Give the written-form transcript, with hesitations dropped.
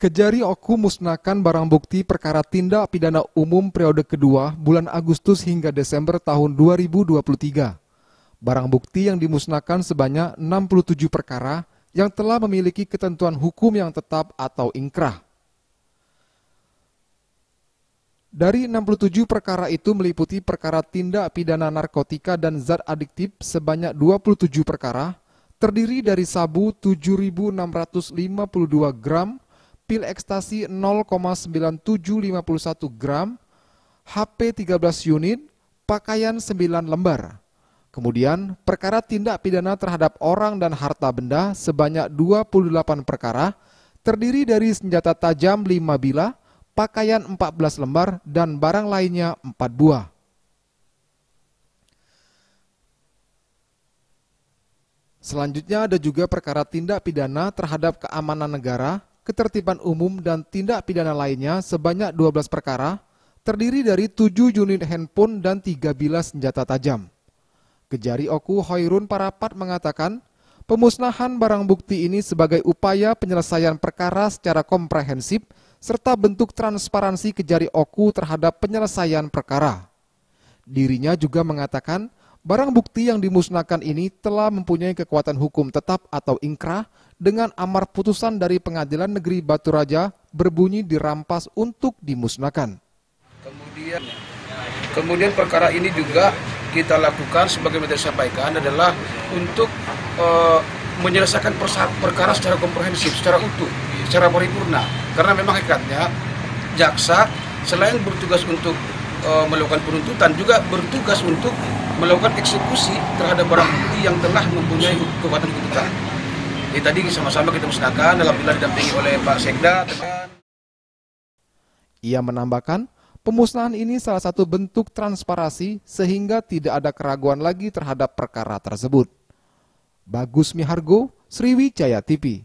Kejari Oku musnahkan barang bukti perkara tindak pidana umum periode kedua bulan Agustus hingga Desember tahun 2023. Barang bukti yang dimusnahkan sebanyak 67 perkara yang telah memiliki ketentuan hukum yang tetap atau ingkrah. Dari 67 perkara itu meliputi perkara tindak pidana narkotika dan zat adiktif sebanyak 27 perkara, terdiri dari sabu 7.652 gram, pil ekstasi 0,9751 gram, HP 13 unit, pakaian 9 lembar. Kemudian, perkara tindak pidana terhadap orang dan harta benda sebanyak 28 perkara, terdiri dari senjata tajam 5 bilah, pakaian 14 lembar, dan barang lainnya 4 buah. Selanjutnya ada juga perkara tindak pidana terhadap keamanan negara, ketertiban umum, dan tindak pidana lainnya sebanyak 12 perkara, terdiri dari 7 unit handphone dan 3 bilah senjata tajam. Kejari Oku Hoirun Parapat mengatakan, pemusnahan barang bukti ini sebagai upaya penyelesaian perkara secara komprehensif serta bentuk transparansi Kejari Oku terhadap penyelesaian perkara. Dirinya juga mengatakan, barang bukti yang dimusnahkan ini telah mempunyai kekuatan hukum tetap atau ingkrah dengan amar putusan dari Pengadilan Negeri Batu Raja berbunyi dirampas untuk dimusnahkan. Kemudian perkara ini juga kita lakukan sebagai yang disampaikan adalah untuk menyelesaikan perkara secara komprehensif, secara utuh, secara paripurna. Karena memang hakikatnya jaksa selain bertugas untuk melakukan penuntutan juga bertugas untuk melakukan eksekusi terhadap barang bukti yang telah mempunyai kekuatan hukum tetap. Jadi tadi sama-sama kita musnahkan, alhamdulillah didampingi oleh Pak Sekda. Ia menambahkan, pemusnahan ini salah satu bentuk transparansi sehingga tidak ada keraguan lagi terhadap perkara tersebut. Bagus Mihargo, Sriwijaya TV.